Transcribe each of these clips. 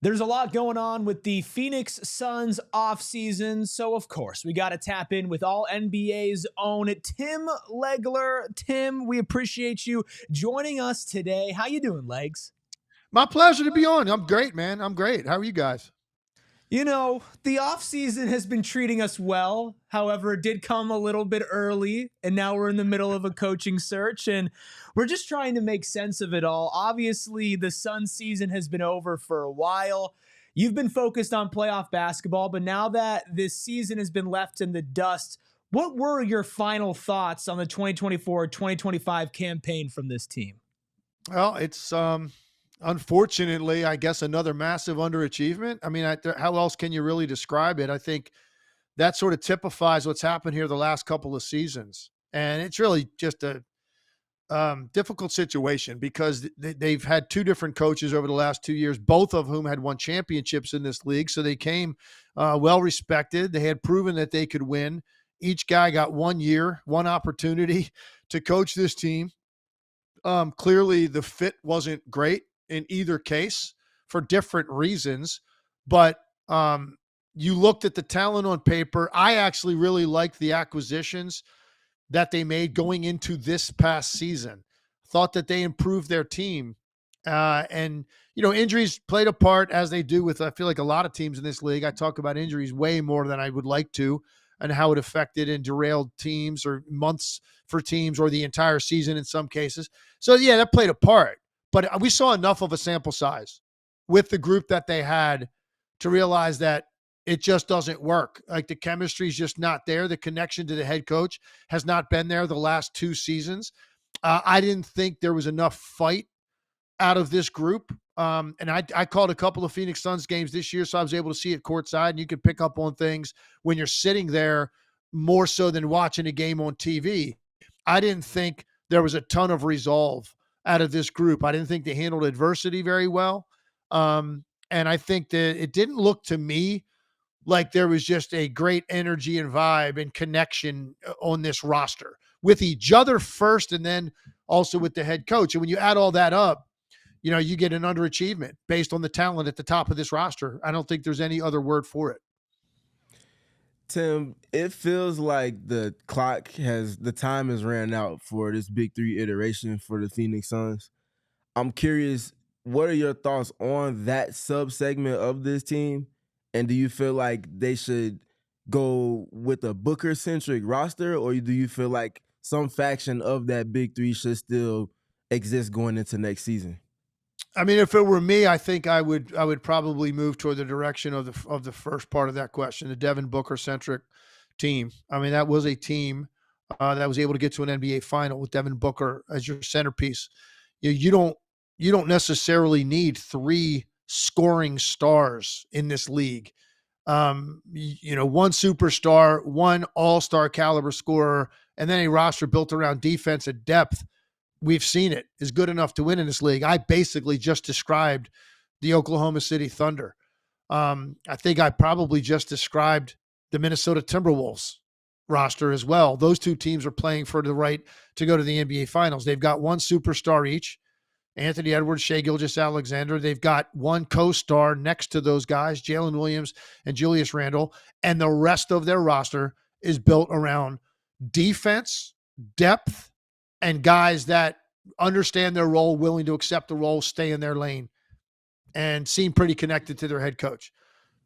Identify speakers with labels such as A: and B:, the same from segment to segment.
A: There's a lot going on with the Phoenix Suns offseason, so of course we got to tap in with all NBA's own Tim Legler. Tim, we appreciate you joining us today. How you doing, Legs?
B: My pleasure to be on. I'm great, man. I'm great. How are you guys?
A: You know, the offseason has been treating us well. However, it did come a little bit early, and now we're in the middle of a coaching search, and we're just trying to make sense of it all. Obviously, the Suns season has been over for a while. You've been focused on playoff basketball, but now that this season has been left in the dust, what were your final thoughts on the 2024-2025 campaign from this team?
B: Well, it's unfortunately, I guess, another massive underachievement. I mean, how else can you really describe it? I think that sort of typifies what's happened here the last couple of seasons, and it's really just a difficult situation because they've had two different coaches over the last 2 years, both of whom had won championships in this league. So they came well respected. They had proven that they could win. Each guy got 1 year, one opportunity to coach this team. Clearly, the fit wasn't great in either case for different reasons, but you looked at the talent on paper. I actually really liked the acquisitions that they made going into this past season. Thought that they improved their team. And, injuries played a part as they do with, I feel like, a lot of teams in this league. I talk about injuries way more than I would like to and how it affected and derailed teams or months for teams or the entire season in some cases. So, yeah, that played a part. But we saw enough of a sample size with the group that they had to realize that it just doesn't work. Like the chemistry is just not there. The connection to the head coach has not been there the last two seasons. I didn't think there was enough fight out of this group. And I called a couple of Phoenix Suns games this year, so I was able to see it courtside, and you can pick up on things when you're sitting there more so than watching a game on TV. I didn't think there was a ton of resolve out of this group. I didn't think they handled adversity very well. And I think that it didn't look to me like there was just a great energy and vibe and connection on this roster with each other first and then also with the head coach. And when you add all that up, you get an underachievement based on the talent at the top of this roster. I don't think there's any other word for it.
C: Tim, it feels like the time has ran out for this big three iteration for the Phoenix Suns. I'm curious, what are your thoughts on that sub-segment of this team? And do you feel like they should go with a Booker-centric roster, or do you feel like some faction of that big three should still exist going into next season?
B: I mean, if it were me, I think I would probably move toward the direction of the first part of that question, the Devin Booker centric team. I mean, that was a team that was able to get to an NBA final with Devin Booker as your centerpiece. You don't necessarily need three scoring stars in this league. One superstar, one all-star caliber scorer, and then a roster built around defense and depth. We've seen it is good enough to win in this league. I basically just described the Oklahoma City Thunder. I think I probably just described the Minnesota Timberwolves roster as well. Those two teams are playing for the right to go to the NBA Finals. They've got one superstar each, Anthony Edwards, Shai Gilgeous-Alexander. They've got one co-star next to those guys, Jalen Williams and Julius Randle, and the rest of their roster is built around defense, depth, and guys that understand their role, willing to accept the role, stay in their lane, and seem pretty connected to their head coach.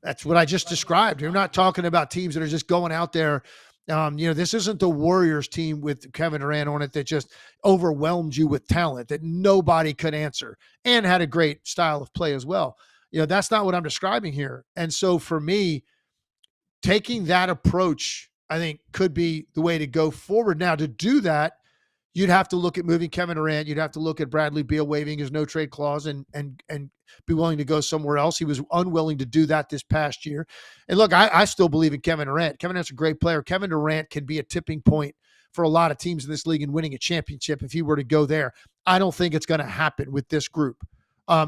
B: That's what I just described. You're not talking about teams that are just going out there. This isn't the Warriors team with Kevin Durant on it that just overwhelmed you with talent that nobody could answer and had a great style of play as well. That's not what I'm describing here. And so for me, taking that approach, I think, could be the way to go forward. Now, to do that, you'd have to look at moving Kevin Durant. You'd have to look at Bradley Beal waiving his no trade clause and be willing to go somewhere else. He was unwilling to do that this past year. And look, I still believe in Kevin Durant. Kevin Durant's a great player. Kevin Durant can be a tipping point for a lot of teams in this league in winning a championship if he were to go there. I don't think it's going to happen with this group.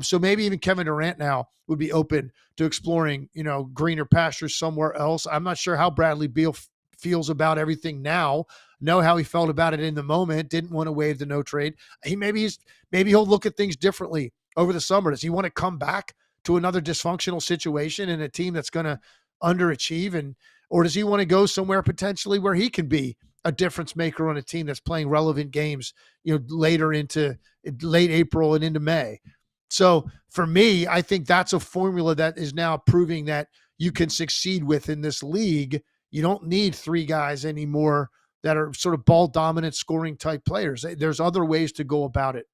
B: So maybe even Kevin Durant now would be open to exploring, greener pastures somewhere else. I'm not sure how Bradley Beal feels about everything now. Know how he felt about it in the moment. Didn't want to waive the no trade. Maybe he'll look at things differently over the summer. Does he want to come back to another dysfunctional situation in a team that's going to underachieve, or does he want to go somewhere potentially where he can be a difference maker on a team that's playing relevant games, later into late April and into May? So for me, I think that's a formula that is now proving that you can succeed with in this league. You don't need three guys anymore that are sort of ball dominant scoring type players. There's other ways to go about it.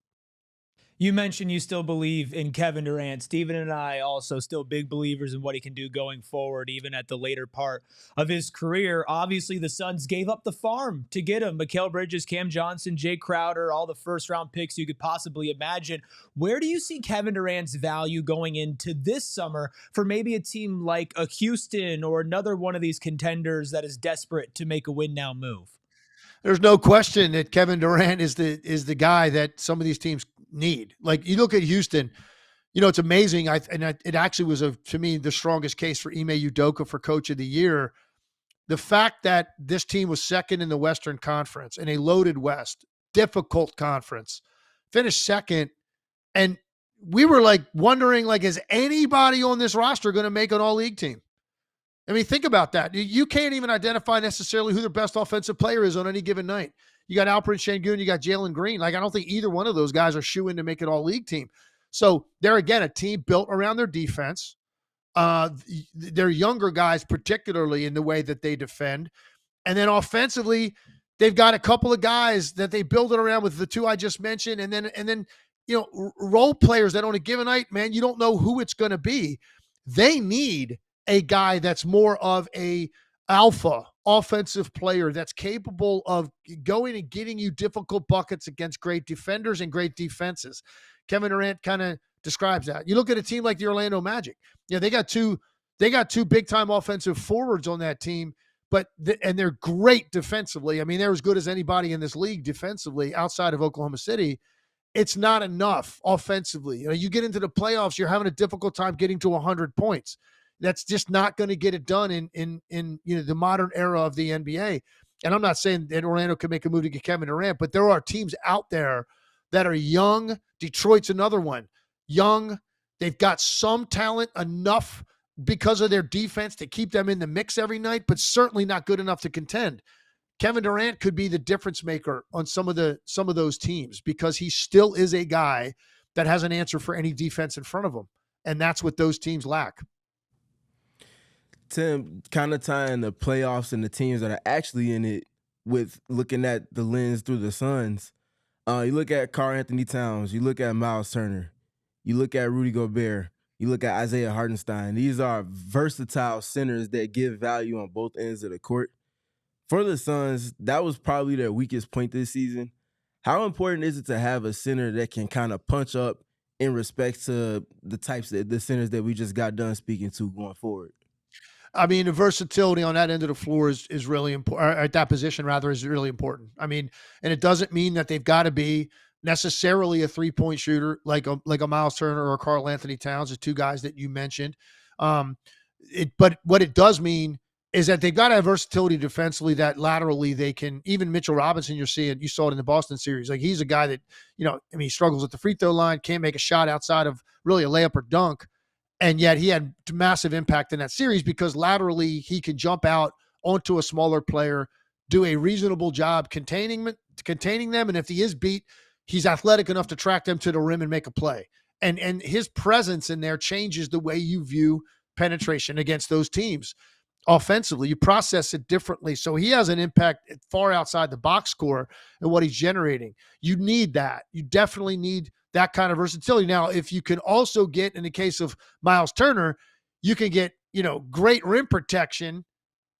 A: You mentioned you still believe in Kevin Durant. Steven and I also still big believers in what he can do going forward, even at the later part of his career. Obviously, the Suns gave up the farm to get him. Mikal Bridges, Cam Johnson, Jay Crowder, all the first-round picks you could possibly imagine. Where do you see Kevin Durant's value going into this summer for maybe a team like a Houston or another one of these contenders that is desperate to make a win-now move?
B: There's no question that Kevin Durant is the guy that some of these teams need. Like, you look at Houston, it's amazing. It actually was, to me, the strongest case for Ime Udoka for Coach of the Year. The fact that this team was second in the Western Conference in a loaded West, difficult conference, finished second, and we were like wondering, like, is anybody on this roster going to make an all-league team? I mean, think about that. You can't even identify necessarily who their best offensive player is on any given night. You got Alperen Sengun, you got Jalen Green. Like, I don't think either one of those guys are shoo-in to make an all-league team. So they're, again, a team built around their defense. They're younger guys, particularly in the way that they defend. And then offensively, they've got a couple of guys that they build it around with the two I just mentioned. And then role players that on a given night, man, you don't know who it's going to be. They need a guy that's more of a alpha offensive player that's capable of going and getting you difficult buckets against great defenders and great defenses. Kevin Durant kind of describes that. You look at a team like the Orlando Magic. They got two big time offensive forwards on that team, and they're great defensively. I mean, they're as good as anybody in this league defensively outside of Oklahoma City. It's not enough offensively. You get into the playoffs, you're having a difficult time getting to 100 points. That's just not going to get it done in the modern era of the NBA. And I'm not saying that Orlando can make a move to get Kevin Durant, but there are teams out there that are young. Detroit's another one. Young. They've got some talent enough because of their defense to keep them in the mix every night, but certainly not good enough to contend. Kevin Durant could be the difference maker on some of those teams because he still is a guy that has an answer for any defense in front of him. And that's what those teams lack.
C: Tim, kind of tying the playoffs and the teams that are actually in it with looking at the lens through the Suns. You look at Karl Anthony Towns, you look at Miles Turner, you look at Rudy Gobert, you look at Isaiah Hartenstein. These are versatile centers that give value on both ends of the court. For the Suns, that was probably their weakest point this season. How important is it to have a center that can kind of punch up in respect to the centers that we just got done speaking to going forward?
B: I mean, the versatility on that end of the floor is really important. At that position, rather, is really important. I mean, and it doesn't mean that they've got to be necessarily a three-point shooter like a Miles Turner or a Karl Anthony Towns, the two guys that you mentioned. But what it does mean is that they've got to have versatility defensively, that laterally they can. Even Mitchell Robinson, you saw it in the Boston series. Like, he's a guy that, he struggles at the free throw line, can't make a shot outside of really a layup or dunk. And yet he had massive impact in that series because laterally he can jump out onto a smaller player, do a reasonable job containing them. And if he is beat, he's athletic enough to track them to the rim and make a play. And his presence in there changes the way you view penetration against those teams. Offensively, you process it differently. So he has an impact far outside the box score and what he's generating. You need that. You definitely need that kind of versatility. Now, if you can also get, in the case of Miles Turner, you can get, great rim protection,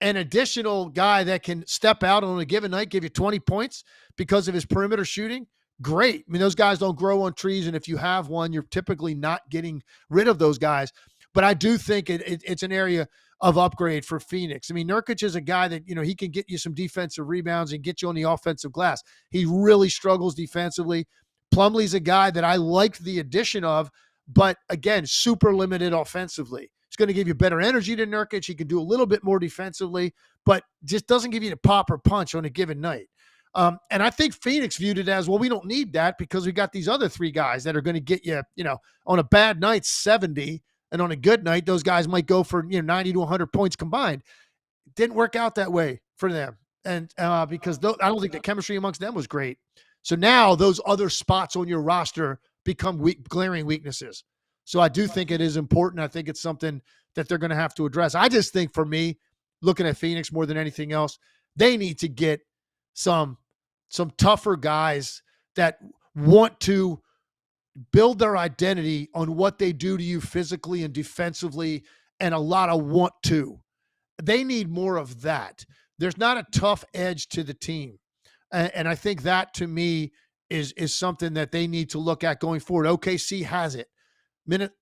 B: an additional guy that can step out on a given night, give you 20 points because of his perimeter shooting. Great. I mean, those guys don't grow on trees. And if you have one, you're typically not getting rid of those guys. But I do think it's an area of upgrade for Phoenix. I mean, Nurkic is a guy that, he can get you some defensive rebounds and get you on the offensive glass. He really struggles defensively. Plumlee's a guy that I liked the addition of, but again, super limited offensively. He's going to give you better energy than Nurkic. He can do a little bit more defensively, but just doesn't give you the pop or punch on a given night. And I think Phoenix viewed it as, well, we don't need that because we got these other three guys that are going to get you, on a bad night, 70 And on a good night, those guys might go for 90 to 100 points combined. It didn't work out that way for them. And because I don't think the chemistry amongst them was great. So now those other spots on your roster become glaring weaknesses. So I do think it is important. I think it's something that they're going to have to address. I just think for me, looking at Phoenix more than anything else, they need to get some tougher guys that want to build their identity on what they do to you physically and defensively, and a lot of want to. They need more of that. There's not a tough edge to the team. And I think that, to me, is something that they need to look at going forward. OKC has it.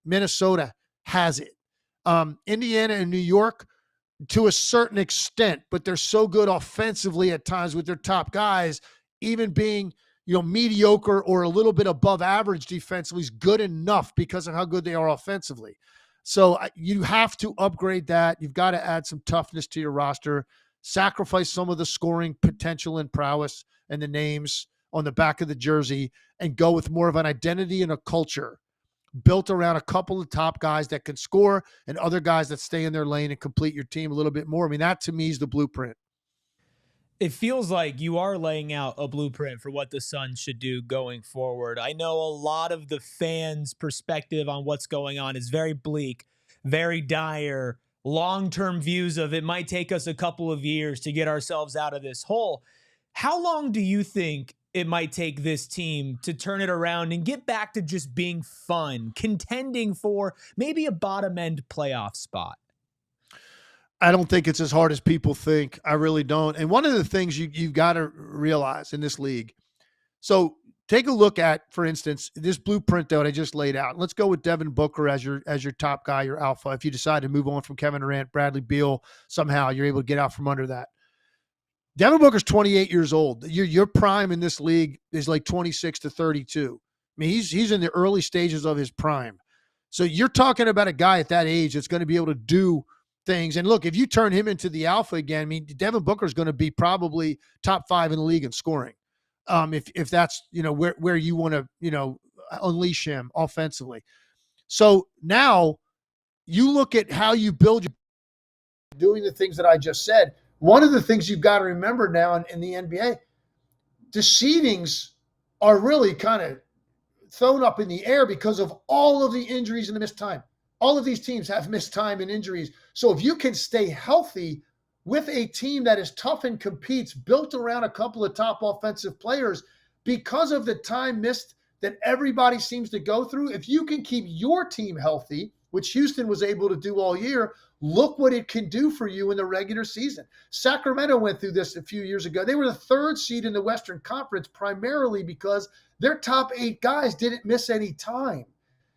B: Minnesota has it. Indiana and New York, to a certain extent, but they're so good offensively at times with their top guys, even being mediocre or a little bit above average defensively is good enough because of how good they are offensively. So you have to upgrade that. You've got to add some toughness to your roster, sacrifice some of the scoring potential and prowess and the names on the back of the jersey, and go with more of an identity and a culture built around a couple of top guys that can score and other guys that stay in their lane and complete your team a little bit more. I mean, that to me is the blueprint.
A: It feels like you are laying out a blueprint for what the Suns should do going forward. I know a lot of the fans' perspective on what's going on is very bleak, very dire, long-term views of it might take us a couple of years to get ourselves out of this hole. How long do you think it might take this team to turn it around and get back to just being fun, contending for maybe a bottom-end playoff spot?
B: I don't think it's as hard as people think. I really don't. And one of the things you've got to realize in this league, so take a look at, for instance, this blueprint that I just laid out. Let's go with Devin Booker as your top guy, your alpha. If you decide to move on from Kevin Durant, Bradley Beal, somehow you're able to get out from under that. Devin Booker's 28 years old. Your prime in this league is like 26 to 32. I mean, he's in the early stages of his prime. So you're talking about a guy at that age that's going to be able to do things. And look, if you turn him into the alpha again, I mean, Devin Booker is going to be probably top 5 in the league in scoring. If that's, where you want to, unleash him offensively. So now you look at how you build your doing the things that I just said. One of the things you've got to remember now in the NBA, the seedings are really kind of thrown up in the air because of all of the injuries and the missed time. All of these teams have missed time and injuries. So if you can stay healthy with a team that is tough and competes, built around a couple of top offensive players, because of the time missed that everybody seems to go through, if you can keep your team healthy, which Houston was able to do all year, look what it can do for you in the regular season. Sacramento went through this a few years ago. They were the 3rd seed in the Western Conference primarily because their top 8 guys didn't miss any time.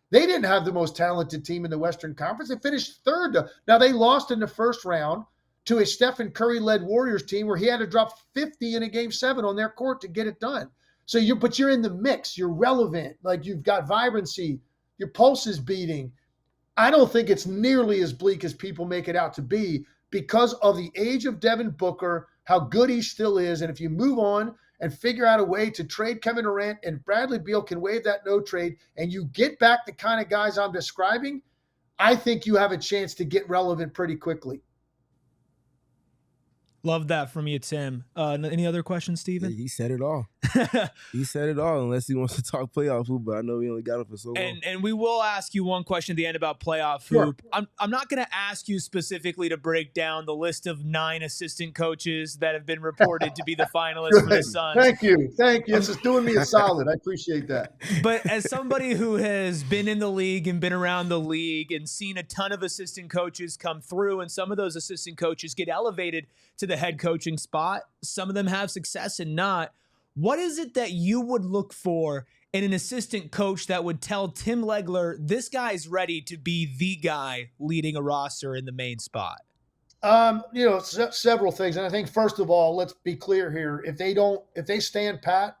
B: They didn't have the most talented team in the Western Conference. They finished 3rd. Now, they lost in the first round to a Stephen Curry-led Warriors team where he had to drop 50 in a Game 7 on their court to get it done. So you're in the mix. You're relevant. Like, you've got vibrancy. Your pulse is beating. I don't think it's nearly as bleak as people make it out to be because of the age of Devin Booker, how good he still is. And if you move on and figure out a way to trade Kevin Durant and Bradley Beal can waive that no trade and you get back the kind of guys I'm describing, I think you have a chance to get relevant pretty quickly.
A: Love that from you, Tim. Any other questions, Steven?
C: Yeah, he said it all. He said it all, unless he wants to talk playoff hoop, but I know we only got it for so long.
A: And we will ask you one question at the end about playoff hoop. Sure. I'm not going to ask you specifically to break down the list of 9 assistant coaches that have been reported to be the finalists for the Suns.
B: Thank you. This is doing me a solid. I appreciate that.
A: But as somebody who has been in the league and been around the league and seen a ton of assistant coaches come through, and some of those assistant coaches get elevated to the head coaching spot, some of them have success and not. What is it that you would look for in an assistant coach that would tell Tim Legler, this guy's ready to be the guy leading a roster in the main spot?
B: Several things. And I think, first of all, let's be clear here. If they stand pat,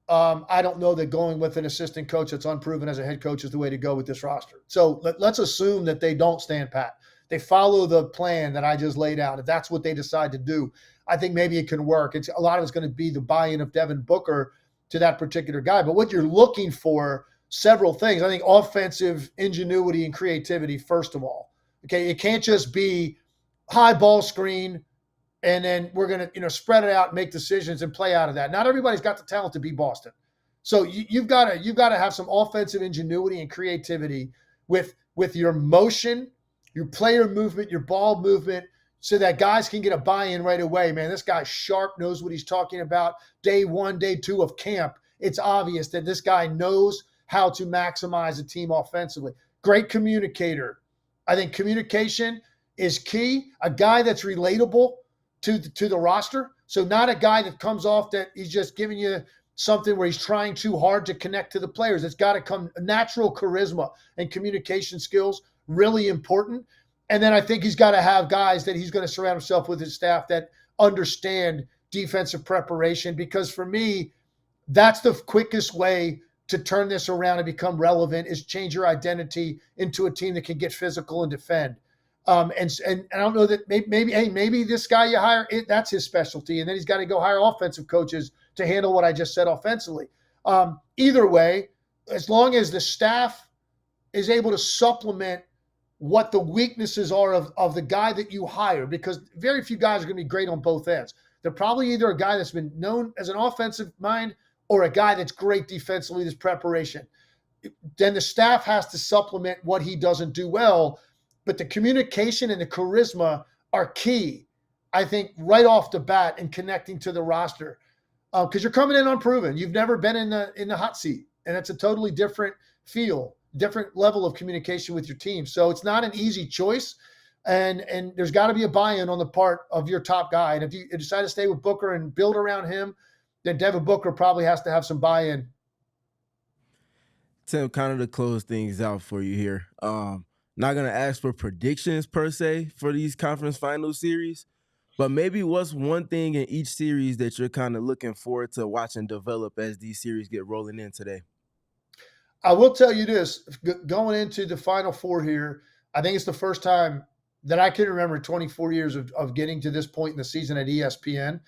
B: I don't know that going with an assistant coach that's unproven as a head coach is the way to go with this roster. So let's assume that they don't stand pat. They follow the plan that I just laid out. If that's what they decide to do, I think maybe it can work. A lot of it's going to be the buy-in of Devin Booker to that particular guy. But what you're looking for several things. I think offensive ingenuity and creativity, first of all. Okay, it can't just be high ball screen and then we're going to spread it out and make decisions and play out of that. Not everybody's got the talent to be Boston. So you've got to have some offensive ingenuity and creativity with your motion, your player movement, your ball movement, so that guys can get a buy-in right away. Man, this guy's sharp, knows what he's talking about. Day 1, day 2 of camp, it's obvious that this guy knows how to maximize a team offensively. Great communicator. I think communication is key. A guy that's relatable to the roster. So not a guy that comes off that he's just giving you something where he's trying too hard to connect to the players. It's got to come natural charisma and communication skills, really important. And then I think he's got to have guys that he's going to surround himself with, his staff, that understand defensive preparation, because for me, that's the quickest way to turn this around and become relevant, is change your identity into a team that can get physical and defend. And I don't know that maybe this guy you hire, that's his specialty, and then he's got to go hire offensive coaches to handle what I just said offensively. Either way, as long as the staff is able to supplement what the weaknesses are of the guy that you hire, because very few guys are going to be great on both ends. They're probably either a guy that's been known as an offensive mind or a guy that's great defensively, this preparation. Then the staff has to supplement what he doesn't do well. But the communication and the charisma are key, I think, right off the bat in connecting to the roster, because you're coming in unproven. You've never been in the hot seat, and it's a totally different feel, different level of communication with your team. So it's not an easy choice, and there's got to be a buy-in on the part of your top guy. And if you decide to stay with Booker and build around him, then Devin Booker probably has to have some buy-in.
C: Tim, kind of to close things out for you here. Not going to ask for predictions per se for these conference final series, but maybe what's one thing in each series that you're kind of looking forward to watching develop as these series get rolling in today?
B: I will tell you this, going into the Final Four here, I think it's the first time that I can remember 24 years of getting to this point in the season at ESPN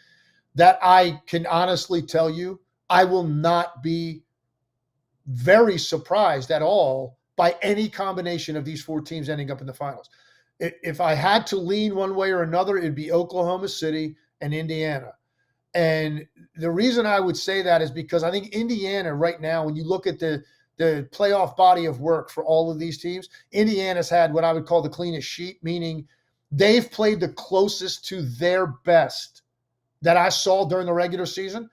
B: that I can honestly tell you I will not be very surprised at all by any combination of these 4 teams ending up in the finals. If I had to lean one way or another, it'd be Oklahoma City and Indiana. And the reason I would say that is because I think Indiana right now, when you look at the playoff body of work for all of these teams, Indiana's had what I would call the cleanest sheet, meaning they've played the closest to their best that I saw during the regular season,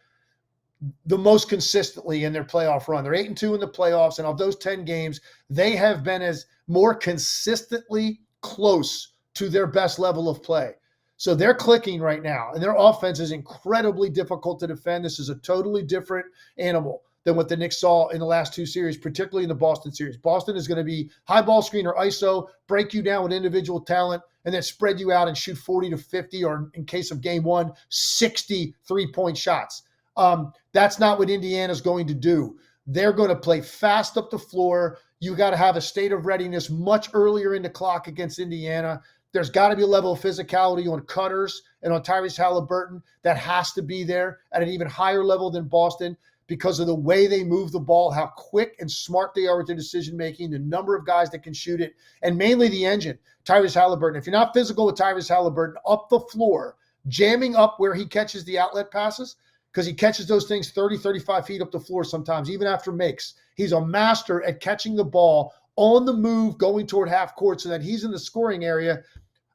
B: the most consistently in their playoff run. They're 8-2 in the playoffs, and of those 10 games, they have been as more consistently close to their best level of play. So they're clicking right now, and their offense is incredibly difficult to defend. This is a totally different animal than what the Knicks saw in the last 2 series, particularly in the Boston series. Boston is going to be high ball screen or ISO, break you down with individual talent, and then spread you out and shoot 40 to 50, or in case of game 1, 60 3-point shots. That's not what Indiana's going to do. They're going to play fast up the floor. You got to have a state of readiness much earlier in the clock against Indiana. There's got to be a level of physicality on Cutters and on Tyrese Halliburton that has to be there at an even higher level than Boston, because of the way they move the ball, how quick and smart they are with their decision-making, the number of guys that can shoot it, and mainly the engine, Tyrese Halliburton. If you're not physical with Tyrese Halliburton up the floor, jamming up where he catches the outlet passes, because he catches those things 30, 35 feet up the floor sometimes, even after makes. He's a master at catching the ball on the move, going toward half court so that he's in the scoring area.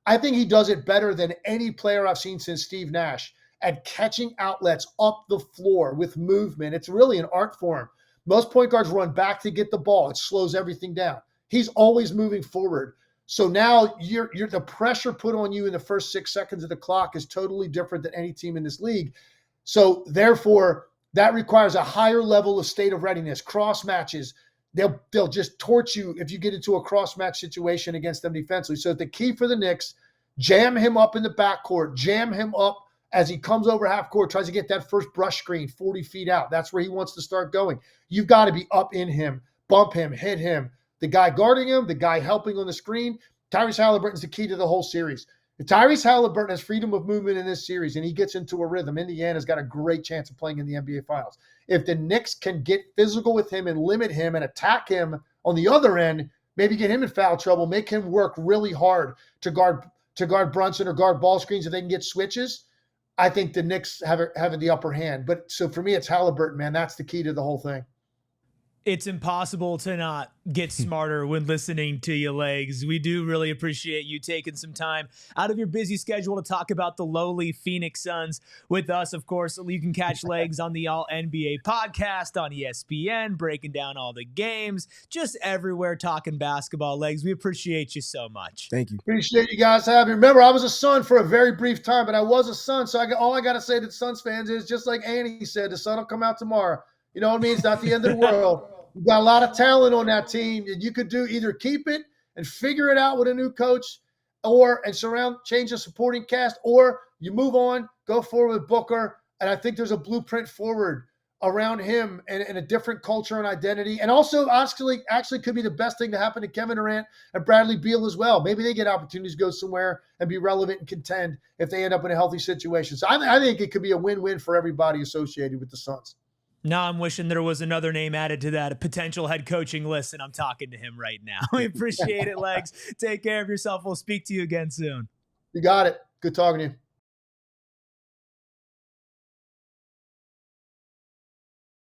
B: I think he does it better than any player I've seen since Steve Nash at catching outlets up the floor with movement. It's really an art form. Most point guards run back to get the ball. It slows everything down. He's always moving forward. So now you're the pressure put on you in the first 6 seconds of the clock is totally different than any team in this league. So therefore, that requires a higher level of state of readiness. Cross matches, they'll just torch you if you get into a cross match situation against them defensively. So the key for the Knicks, jam him up in the backcourt, jam him up as he comes over half court, tries to get that first brush screen 40 feet out. That's where he wants to start going. You've got to be up in him, bump him, hit him. The guy guarding him, the guy helping on the screen. Tyrese Halliburton's the key to the whole series. If Tyrese Halliburton has freedom of movement in this series and he gets into a rhythm, Indiana's got a great chance of playing in the NBA Finals. If the Knicks can get physical with him and limit him and attack him on the other end, maybe get him in foul trouble, make him work really hard to guard Brunson or guard ball screens if they can get switches, I think the Knicks have the upper hand. But so for me, it's Halliburton, man. That's the key to the whole thing.
A: It's impossible to not get smarter when listening to you, Legs. We do really appreciate you taking some time out of your busy schedule to talk about the lowly Phoenix Suns with us. Of course, you can catch Legs on the All NBA podcast on ESPN, breaking down all the games, just everywhere talking basketball. Legs, we appreciate you so much.
C: Thank you.
B: Appreciate you guys having me. Remember, I was a Sun for a very brief time, but I was a Sun. So all I got to say to the Suns fans is just like Annie said, the sun will come out tomorrow. You know what I mean? It's not the end of the world. You've got a lot of talent on that team, and you could do either keep it and figure it out with a new coach, change the supporting cast, or you move on, go forward with Booker. And I think there's a blueprint forward around him and a different culture and identity. And also, actually could be the best thing to happen to Kevin Durant and Bradley Beal as well. Maybe they get opportunities to go somewhere and be relevant and contend if they end up in a healthy situation. So I think it could be a win-win for everybody associated with the Suns.
A: Now I'm wishing there was another name added to that, a potential head coaching list, and I'm talking to him right now. We appreciate it, Legs. Take care of yourself. We'll speak to you again soon.
B: You got it. Good talking to you.